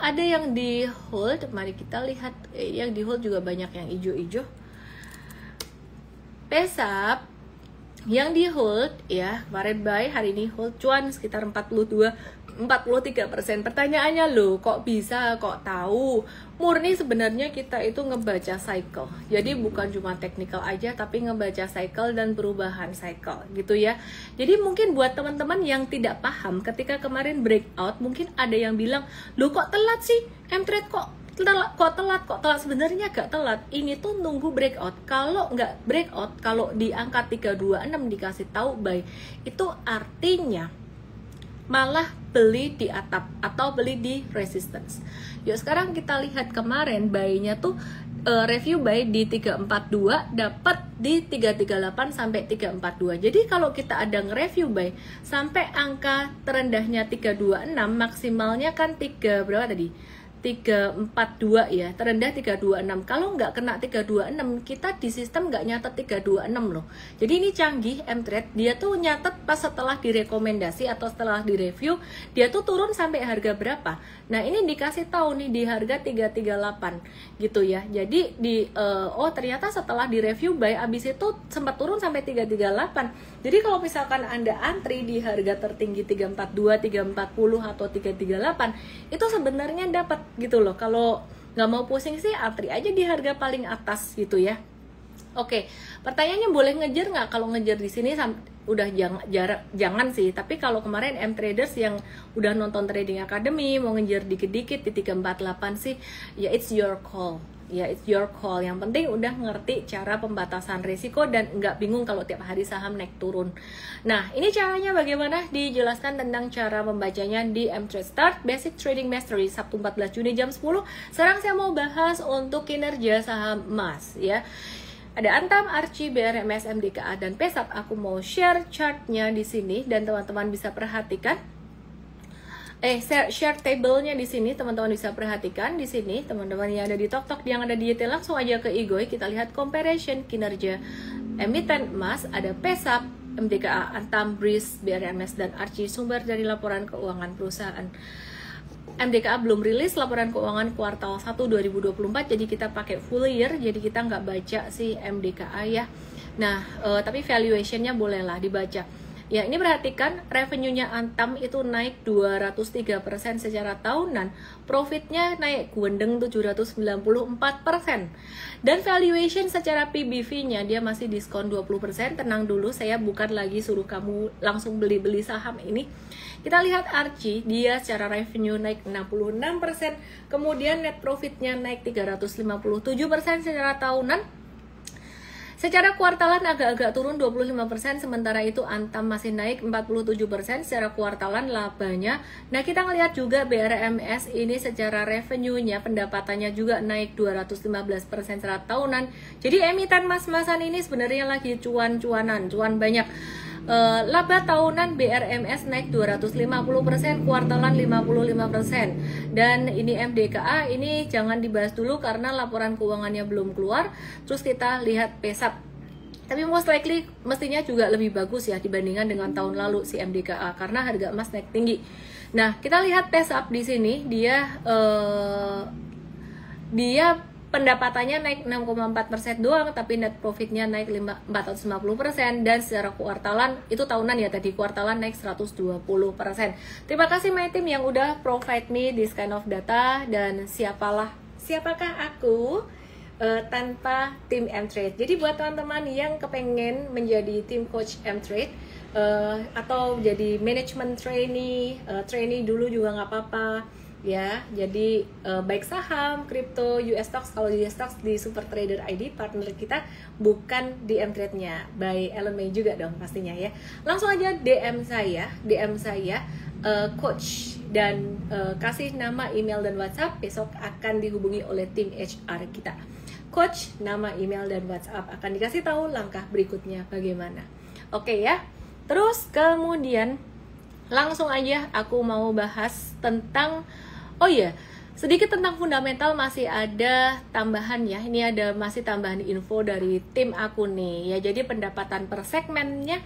ada yang di hold. Mari kita lihat, yang di hold juga banyak yang hijau-hijau. Pesap yang di hold ya, kemarin buy, hari ini hold, cuan sekitar 43%. Pertanyaannya loh, kok bisa, kok tahu? Murni sebenarnya kita itu ngebaca cycle. Jadi bukan cuma technical aja, tapi ngebaca cycle dan perubahan cycle gitu ya. Jadi mungkin buat teman-teman yang tidak paham, ketika kemarin breakout, mungkin ada yang bilang, loh kok telat sih M-Trade, kok telat. Sebenarnya gak telat, ini tuh nunggu breakout. Kalau nggak breakout, kalau di angka 326 dikasih tahu buy, itu artinya malah beli di atap atau beli di resistance. Yuk sekarang kita lihat kemarin buy-nya tuh review buy di 342, dapat di 338 sampai 342. Jadi kalau kita ada nge-review buy sampai angka terendahnya 326, maksimalnya kan 342 ya, terendah 326. Kalau nggak kena 326, kita di sistem nggak nyatet 326 loh. Jadi ini canggih M-Trade, dia tuh nyatet pas setelah direkomendasi atau setelah direview, dia tuh turun sampai harga berapa. Nah ini dikasih tahu nih di harga 338 gitu ya. Jadi oh ternyata setelah direview buy, abis itu sempat turun sampai 338. Jadi kalau misalkan Anda antri di harga tertinggi 342, 340 atau 338, itu sebenarnya dapat gitu loh. Kalau nggak mau pusing sih, antri aja di harga paling atas gitu ya. Oke, pertanyaannya boleh ngejar nggak? Kalau ngejar di sini udah jangan sih. Tapi kalau kemarin M-Traders yang udah nonton Trading Academy mau ngejar dikit-dikit di 348 sih, ya it's your call. Ya it's your call. Yang penting udah ngerti cara pembatasan risiko dan nggak bingung kalau tiap hari saham naik turun. Nah ini caranya bagaimana, dijelaskan tentang cara membacanya di M-Trade Start Basic Trading Mastery Sabtu 14 Juni jam 10. Sekarang saya mau bahas untuk kinerja saham emas ya. Ada Antam, Archie, BRMS, MDKA, dan Pesap. Aku mau share chartnya di sini dan teman-teman bisa perhatikan. Share table-nya di sini, teman-teman bisa perhatikan di sini. Teman-teman yang ada di TokTok, yang ada di YT, langsung aja ke Igoy. Kita lihat comparison kinerja emiten emas. Ada Pesap, MDKA, Antam, BRIS, BRMS, dan Archie. Sumber dari laporan keuangan perusahaan. MDKA belum rilis laporan keuangan kuartal 1 2024, jadi kita pakai full year, jadi kita nggak baca si MDKA ya. Nah, tapi valuationnya bolehlah dibaca. Ya, ini perhatikan revenue-nya Antam itu naik 203% secara tahunan, profitnya naik guendeng 794%. Dan valuation secara PBV-nya dia masih diskon 20%. Tenang dulu, saya bukan lagi suruh kamu langsung beli-beli saham ini. Kita lihat Archie, dia secara revenue naik 66%, kemudian net profitnya naik 357% secara tahunan. Secara kuartalan agak-agak turun 25%, sementara itu Antam masih naik 47% secara kuartalan labanya. Nah, kita ngelihat juga BRMS ini secara revenue-nya, pendapatannya juga naik 215% secara tahunan. Jadi emiten mas-masan ini sebenarnya lagi cuan-cuanan, cuan banyak. Laba tahunan BRMS naik 250%, kuartalan 55%. Dan ini MDKA ini jangan dibahas dulu karena laporan keuangannya belum keluar. Terus kita lihat PESAP. Tapi most likely mestinya juga lebih bagus ya dibandingkan dengan tahun lalu si MDKA karena harga emas naik tinggi. Nah, kita lihat PESAP di sini dia pendapatannya naik 6,4% doang, tapi net profitnya naik 450%, dan secara kuartalan, itu tahunan ya tadi, kuartalan naik 120%. Terima kasih my team yang udah provide me this kind of data, dan siapakah aku tanpa tim M-Trade. Jadi buat teman-teman yang kepengen menjadi tim coach M-Trade, atau jadi management trainee, trainee dulu juga nggak apa-apa, ya. Jadi baik saham, kripto, US stocks, kalau di US stocks di Super Trader ID partner kita, bukan di M-Trade-nya, by Ellen May juga dong pastinya ya. Langsung aja DM saya coach, dan kasih nama, email, dan WhatsApp. Besok akan dihubungi oleh tim HR kita. Coach, nama, email, dan WhatsApp akan dikasih tahu langkah berikutnya bagaimana. Oke ya. Terus kemudian langsung aja aku mau bahas tentang, oh iya, sedikit tentang fundamental, masih ada tambahan ya. Ini ada masih tambahan info dari tim aku nih ya. Jadi pendapatan per segmennya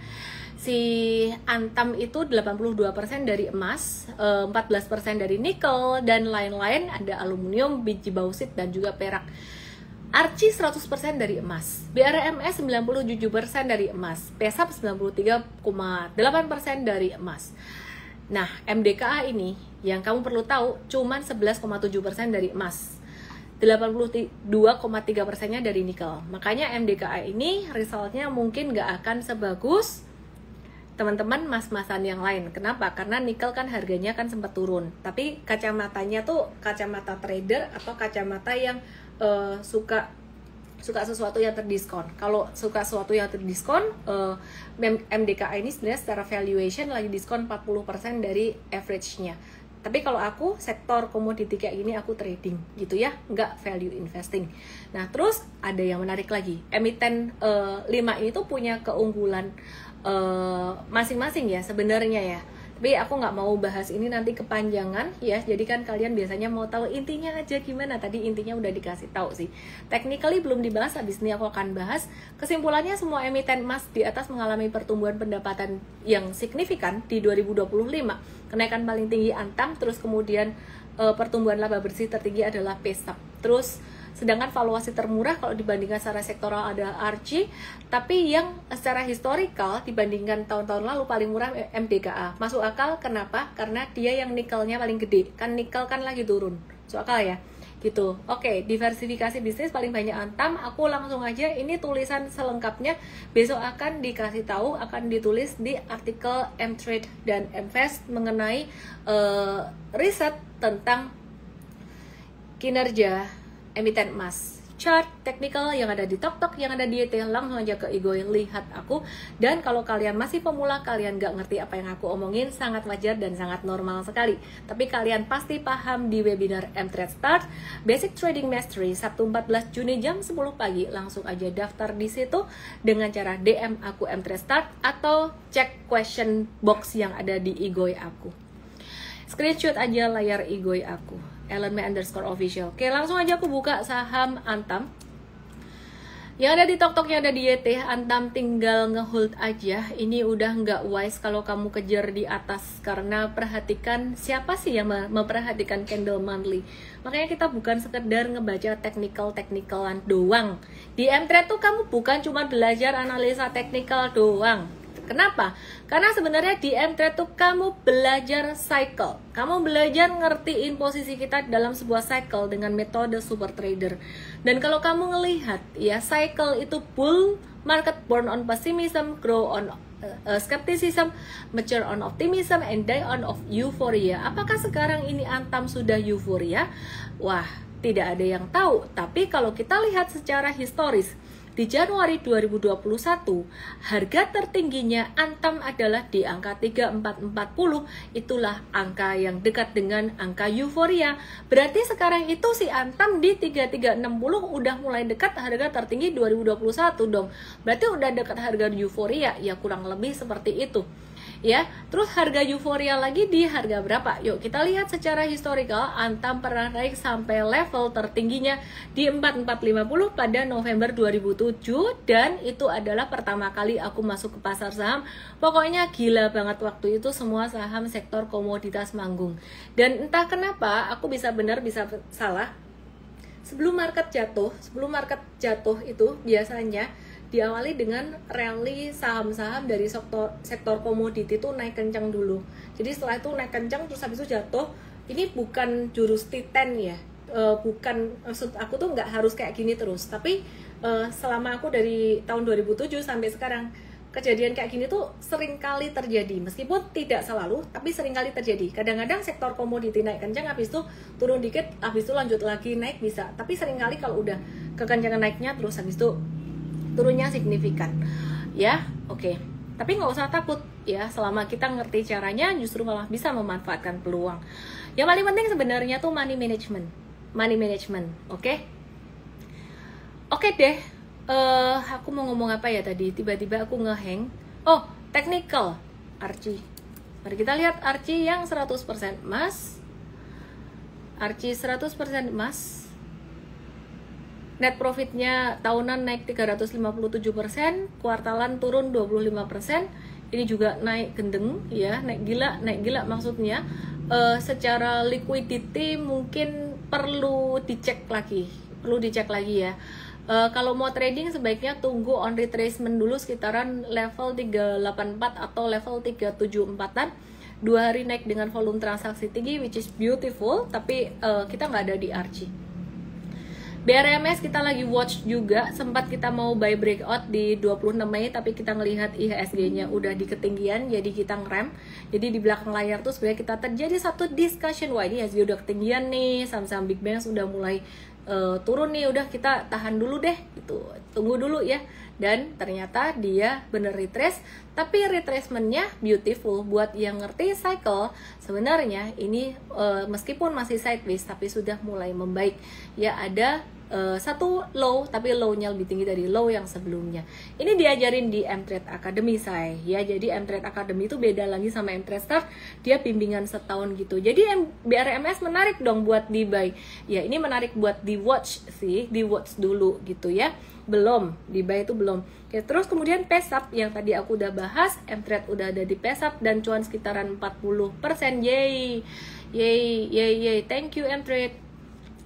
si Antam itu 82% dari emas, 14% dari nikel, dan lain-lain, ada aluminium, biji bauksit, dan juga perak. Archie 100% dari emas, BRMS 97% dari emas, PESAP 93,8% dari emas. Nah, MDKA ini yang kamu perlu tahu cuman 11,7% dari emas, 82,3%-nya dari nikel. Makanya MDKA ini resultnya mungkin gak akan sebagus teman-teman mas-masan yang lain. Kenapa? Karena nikel kan harganya kan sempat turun, tapi kacamatanya tuh kacamata trader atau kacamata yang suka sesuatu yang terdiskon. Kalau suka sesuatu yang terdiskon, MDKA ini sebenarnya secara valuation lagi diskon 40% dari average-nya. Tapi kalau aku sektor komoditi kayak gini, aku trading gitu ya, nggak value investing. Nah, terus ada yang menarik lagi, emiten 5 ini tuh punya keunggulan masing-masing ya sebenarnya ya. Tapi aku nggak mau bahas ini, nanti kepanjangan ya. Jadi kan kalian biasanya mau tahu intinya aja gimana. Tadi intinya udah dikasih tahu sih. Technically belum dibahas, habis ini aku akan bahas. Kesimpulannya, semua emiten emas di atas mengalami pertumbuhan pendapatan yang signifikan di 2025. Kenaikan paling tinggi Antam, terus kemudian pertumbuhan laba bersih tertinggi adalah PESAP. Terus sedangkan valuasi termurah kalau dibandingkan secara sektoral ada Archie, tapi yang secara historical dibandingkan tahun-tahun lalu paling murah MDKA. Masuk akal, kenapa? Karena dia yang nikelnya paling gede, kan nikel kan lagi turun, masuk akal ya gitu. Oke, diversifikasi bisnis paling banyak Antam. Aku langsung aja, ini tulisan selengkapnya besok akan dikasih tahu, akan ditulis di artikel M-Trade dan M-Fast mengenai riset tentang kinerja emiten emas. Chart technical yang ada di TokTok, yang ada di YT, langsung aja ke Igoy, lihat aku. Dan kalau kalian masih pemula, kalian gak ngerti apa yang aku omongin, sangat wajar dan sangat normal sekali. Tapi kalian pasti paham di webinar M-Trade Start Basic Trading Mastery Sabtu 14 Juni jam 10 pagi. Langsung aja daftar di situ dengan cara DM aku M-Trade Start atau cek question box yang ada di Igoy aku. Screenshot aja layar Igoy aku, @Ellen_official. Oke, langsung aja aku buka saham Antam. Yang ada di TokTok, yang ada di YT, Antam tinggal ngehold aja. Ini udah nggak wise kalau kamu kejar di atas, karena perhatikan siapa sih yang memperhatikan candle monthly. Makanya kita bukan sekedar ngebaca technical-technicalan doang. Di M-Trade tuh kamu bukan cuma belajar analisa technical doang. Kenapa? Karena sebenarnya di M-Trade tuh kamu belajar cycle. Kamu belajar ngertiin posisi kita dalam sebuah cycle dengan metode super trader. Dan kalau kamu ngelihat ya, cycle itu bull market born on pessimism, grow on skepticism, mature on optimism, and die on of euphoria. Apakah sekarang ini Antam sudah euforia? Wah, tidak ada yang tahu. Tapi kalau kita lihat secara historis, di Januari 2021, harga tertingginya Antam adalah di angka 3440. Itulah angka yang dekat dengan angka euforia. Berarti sekarang itu si Antam di 3360 udah mulai dekat harga tertinggi 2021 dong. Berarti udah dekat harga euforia, ya kurang lebih seperti itu. Ya, terus harga euforia lagi di harga berapa? Yuk kita lihat secara historical. Antam pernah naik sampai level tertingginya di 4450 pada November 2007, dan itu adalah pertama kali aku masuk ke pasar saham. Pokoknya gila banget waktu itu, semua saham sektor komoditas manggung. Dan entah kenapa aku bisa benar bisa salah. Sebelum market jatuh itu biasanya diawali dengan rally saham-saham dari sektor komoditi itu naik kencang dulu. Jadi setelah itu naik kencang terus habis itu jatuh. Ini bukan jurus Titan ya, bukan, maksud aku tuh nggak harus kayak gini terus. Tapi selama aku dari tahun 2007 sampai sekarang, kejadian kayak gini tuh sering kali terjadi. Meskipun tidak selalu, tapi sering kali terjadi. Kadang-kadang sektor komoditi naik kencang, habis itu turun dikit, habis itu lanjut lagi naik bisa. Tapi sering kali kalau udah kekencangan naiknya terus habis itu turunnya signifikan ya. Oke. Tapi nggak usah takut ya, selama kita ngerti caranya justru malah bisa memanfaatkan peluang. Yang paling penting sebenarnya tuh money management. Oke deh. Aku mau ngomong apa ya tadi, tiba-tiba aku ngehang. Oh, technical Archie. Mari kita lihat Archie yang 100% emas. Archie 100% emas. Net profitnya tahunan naik 357%, kuartalan turun 25%. Ini juga naik gendeng ya, naik gila maksudnya. Secara liquidity mungkin perlu dicek lagi ya. Kalau mau trading sebaiknya tunggu on retracement dulu sekitaran level 384 atau level 374-an. 2 hari naik dengan volume transaksi tinggi, which is beautiful, tapi kita nggak ada di Archie. BRMS kita lagi watch juga, sempat kita mau buy breakout di 26 Mei, tapi kita ngelihat IHSG-nya udah di ketinggian, jadi kita ngerem. Jadi di belakang layar tuh sebenarnya kita terjadi satu discussion, wah ini IHSG udah ketinggian nih, saham-saham Big Bank sudah mulai turun nih, udah kita tahan dulu deh, gitu, tunggu dulu ya. Dan ternyata dia bener retrace, tapi retracementnya beautiful. Buat yang ngerti cycle, sebenarnya ini meskipun masih sideways tapi sudah mulai membaik ya. Ada satu low, tapi low-nya lebih tinggi dari low yang sebelumnya. Ini diajarin di M-Trade Academy saya ya. Jadi M-Trade Academy itu beda lagi sama M-Trade Start, dia bimbingan setahun gitu. Jadi BRMS menarik dong buat di buy ya. Ini menarik buat di watch sih, di watch dulu gitu ya. Belum, di buy itu belum. Oke, terus kemudian PESAP yang tadi aku udah bahas, M-Trade udah ada di PESAP dan cuan sekitaran 40%. Yay, thank you M-Trade.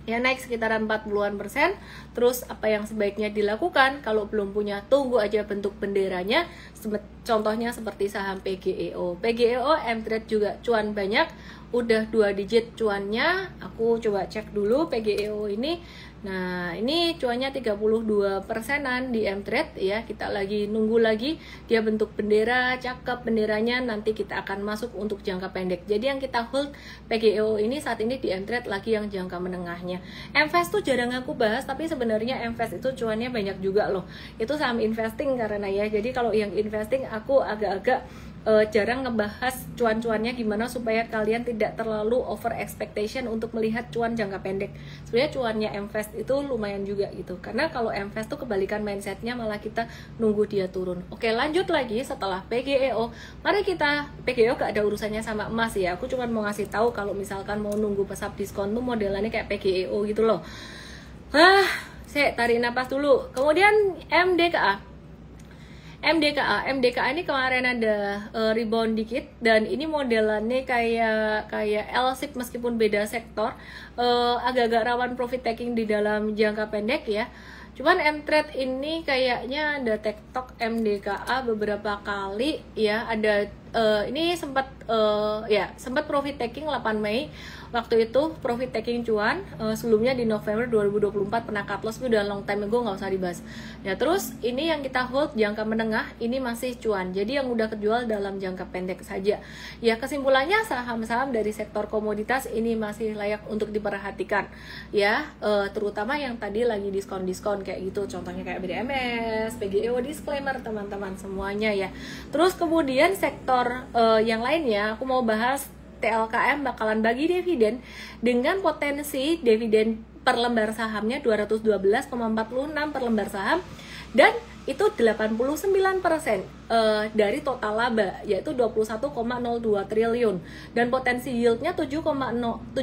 Ya naik sekitaran 40-an%. Terus apa yang sebaiknya dilakukan kalau belum punya, tunggu aja bentuk benderanya. Contohnya seperti saham PGEO M-Trade juga cuan banyak, udah 2 digit cuannya. Aku coba cek dulu PGEO ini. Nah ini cuannya 32%an di M-Trade ya. Kita lagi nunggu lagi dia bentuk bendera, cakep benderanya, nanti kita akan masuk untuk jangka pendek. Jadi yang kita hold PGEO ini saat ini di M-Trade lagi yang jangka menengahnya. MVest tuh jarang aku bahas, tapi sebenarnya MVest itu cuannya banyak juga loh. Itu saham investing karena ya. Jadi kalau yang investing aku agak-agak jarang ngebahas cuan-cuannya gimana supaya kalian tidak terlalu over expectation untuk melihat cuan jangka pendek. Sebenarnya cuannya Mvest itu lumayan juga gitu, karena kalau Mvest tuh kebalikan mindsetnya, malah kita nunggu dia turun. Oke, lanjut lagi setelah PGEO. Mari kita, PGEO gak ada urusannya sama emas ya, aku cuma mau ngasih tahu kalau misalkan mau nunggu pesap diskon tuh modelannya kayak PGEO gitu loh. Saya tarik napas dulu. Kemudian MDKA ini kemarin ada rebound dikit, dan ini modelannya kayak L-shape meskipun beda sektor, agak-agak rawan profit taking di dalam jangka pendek ya. Cuman Mtrade ini kayaknya ada tektok MDKA beberapa kali ya, ada ini sempat sempat profit taking 8 Mei. Waktu itu profit taking cuan, sebelumnya di November 2024 pernah cut loss, udah long time ago, nggak usah dibahas. Ya terus ini yang kita hold jangka menengah ini masih cuan. Jadi yang udah kejual dalam jangka pendek saja. Ya kesimpulannya saham-saham dari sektor komoditas ini masih layak untuk diperhatikan. Ya terutama yang tadi lagi diskon-diskon kayak gitu. Contohnya kayak BDMS, PGEO, disclaimer teman-teman semuanya ya. Terus kemudian sektor yang lainnya aku mau bahas TLKM bakalan bagi dividen dengan potensi dividen per lembar sahamnya 212,46 per lembar saham, dan itu 89% dari total laba, yaitu 21,02 triliun, dan potensi yieldnya 7,6%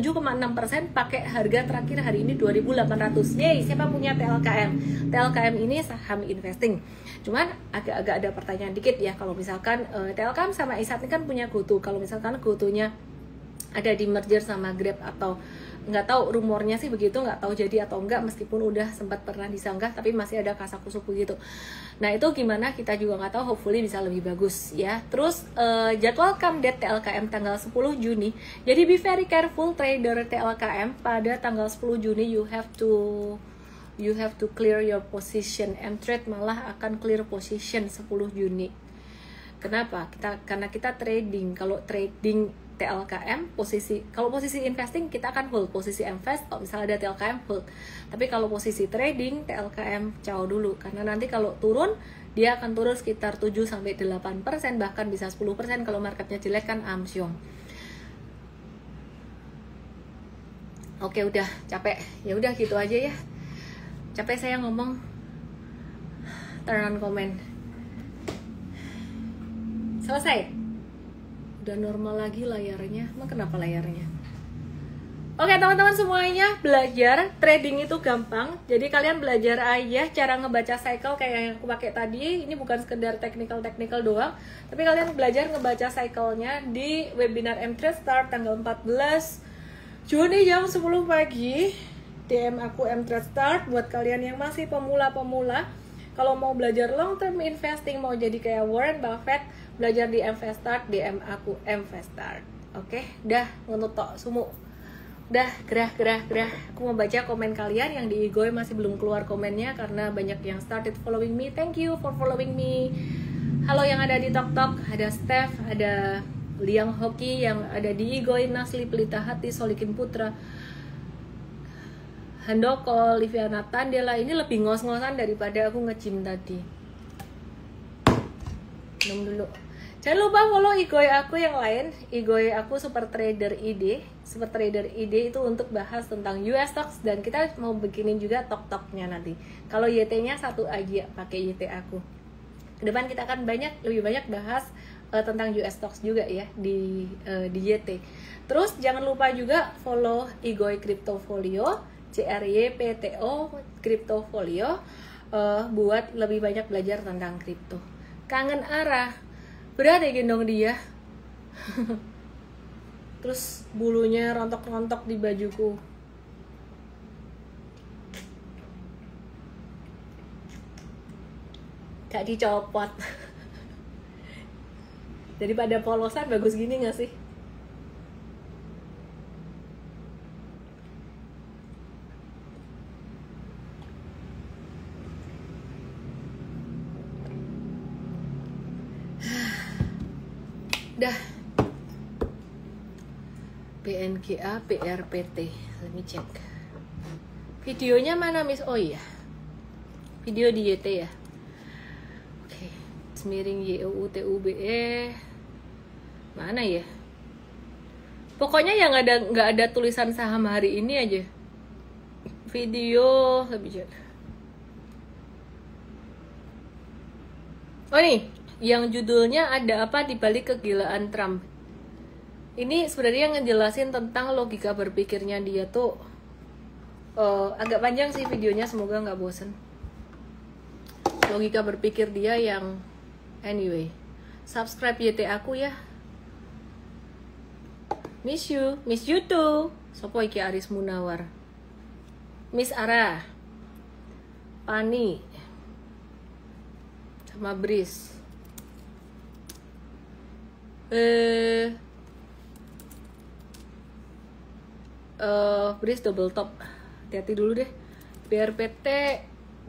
pakai harga terakhir hari ini 2.800. Yeay, siapa punya TLKM? TLKM ini saham investing. Cuman agak-agak ada pertanyaan dikit ya, kalau misalkan TLKM sama ISAT ini kan punya GoTo. Kalau misalkan GoTo-nya ada di merger sama Grab, atau nggak tahu, rumornya sih begitu, nggak tahu jadi atau enggak, meskipun udah sempat pernah disanggah tapi masih ada kasakusuk begitu. Nah itu gimana kita juga nggak tahu, hopefully bisa lebih bagus ya. Terus jadwal come date TLKM tanggal 10 Juni, jadi be very careful trader TLKM. Pada tanggal 10 Juni you have to clear your position. Mtrade malah akan clear position 10 Juni. Kenapa? Karena kita trading. Kalau trading TLKM, kalau posisi investing kita akan hold, posisi invest kalau misalnya ada TLKM hold. Tapi kalau posisi trading TLKM caw dulu, karena nanti kalau turun dia akan turun sekitar 7-8%, bahkan bisa 10% kalau marketnya jelek kan amsyong. Oke, udah capek. Ya udah gitu aja ya. Capek saya ngomong. Turn on comment. Selesai. Udah normal lagi layarnya. Emang kenapa layarnya? Oke teman-teman semuanya, belajar trading itu gampang. Jadi kalian belajar aja cara ngebaca cycle kayak yang aku pakai tadi. Ini bukan sekedar technical doang, tapi kalian belajar ngebaca cycle-nya di webinar Mtrade Start tanggal 14 Juni jam 10 pagi. DM aku Mtrade Start buat kalian yang masih pemula-pemula. Kalau mau belajar long term investing, mau jadi kayak Warren Buffett, belajar di Mvestart, DM aku Mvestart. Oke, dah ngenutok sumu. Dah gerah. Aku mau baca komen kalian yang di Igoy masih belum keluar komennya karena banyak yang started following me. Thank you for following me. Halo yang ada di TokTok, ada Steph, ada Liang Hoki yang ada di Igoy, Nasli Pelita Hati, Solikin Putra, Handoko, Liviana Tandela. Ini lebih ngos-ngosan daripada aku nge-gym tadi. Minum dulu. Jangan lupa follow Igoy aku yang lain. Igoy aku Super Trader ID. Super Trader ID itu untuk bahas tentang US stocks, dan kita mau bikinin juga TokToknya nanti. Kalau YT-nya satu aja, pakai YT aku. Kedepan kita akan lebih banyak bahas tentang US stocks juga ya di YT. Terus jangan lupa juga follow Igoy Cryptofolio, CRYPTO Cryptofolio, buat lebih banyak belajar tentang kripto. Kangen arah, berat ya gendong dia. Terus bulunya rontok-rontok di bajuku. Gak dicopot. Daripada polosan bagus gini gak sih? Dah. BNGA PRPT. Let me check. Videonya mana Miss? Oh iya. Video di YT ya. Oke. Semiring YOUTUBE. Mana ya? Pokoknya yang nggak ada tulisan saham hari ini aja. Video lebih cek. Oh nih, yang judulnya ada apa di balik kegilaan Trump. Ini sebenarnya ngejelasin tentang logika berpikirnya dia tuh. Agak panjang sih videonya, semoga nggak bosen. Logika berpikir dia yang anyway. Subscribe YT aku ya. Miss you too. Sopo iki Aris Munawar. Miss Ara. Pani sama Breeze. Breeze double top. Hati-hati dulu deh. BRPT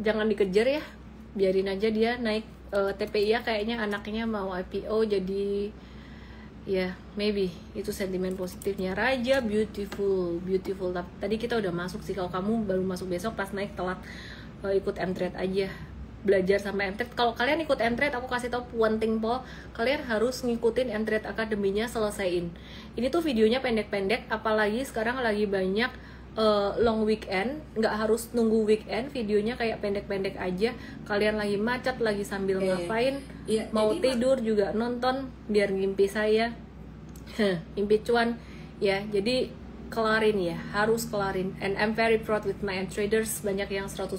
jangan dikejar ya, biarin aja dia naik. TPI ya kayaknya anaknya mau IPO, jadi ya maybe itu sentimen positifnya. Raja beautiful. Tadi kita udah masuk sih, kalau kamu baru masuk besok pas naik telat. Ikut M-Trade aja, belajar sama M-Trade. Kalau kalian ikut M-Trade, aku kasih tau one thing po, kalian harus ngikutin M-Trade Academy-nya, selesaiin. Ini tuh videonya pendek-pendek, apalagi sekarang lagi banyak long weekend, nggak harus nunggu weekend, videonya kayak pendek-pendek aja. Kalian lagi macet, lagi sambil ngapain, mau tidur juga nonton, biar ngimpi saya impi cuan ya. Jadi kelarin ya, harus kelarin. And I'm very proud with my traders, banyak yang 100%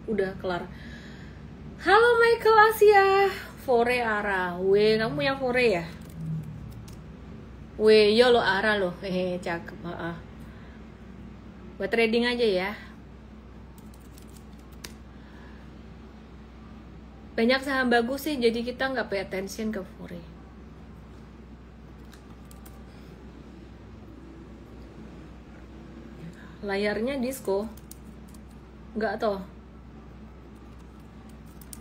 udah kelar. Halo Michael Asia, Fore Ara, kamu yang Fore ya? Yo lo Ara lo, cakep. Buat trading aja ya. Banyak saham bagus sih, jadi kita nggak pay attention ke Fore. Layarnya disco, nggak toh.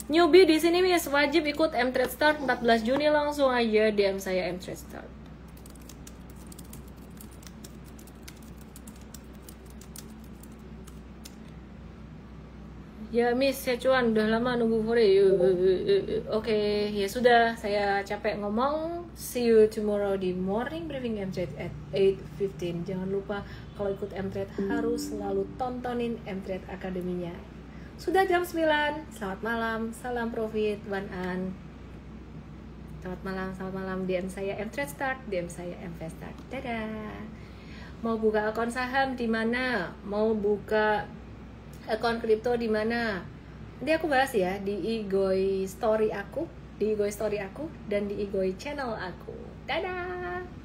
Newbie di sini Miss, wajib ikut M-Trade Start 14 Juni, langsung aja DM saya M-Trade Start. Ya Miss, ya cuan udah lama nunggu Fore. Oke, ya sudah, saya capek ngomong. See you tomorrow di morning briefing M-Trade at 8:15. Jangan lupa kalau ikut M-Trade harus selalu tontonin M-Trade Academy-nya. Sudah jam 9. Selamat malam, salam profit, Wan An. Selamat malam. DM saya M-Trade Start, DM saya M-Trade Start. Dadah. Mau buka akun saham di mana? Mau buka akun kripto di mana? Nanti aku bahas ya di Igoi Story aku, dan di Igoi channel aku. Dadah.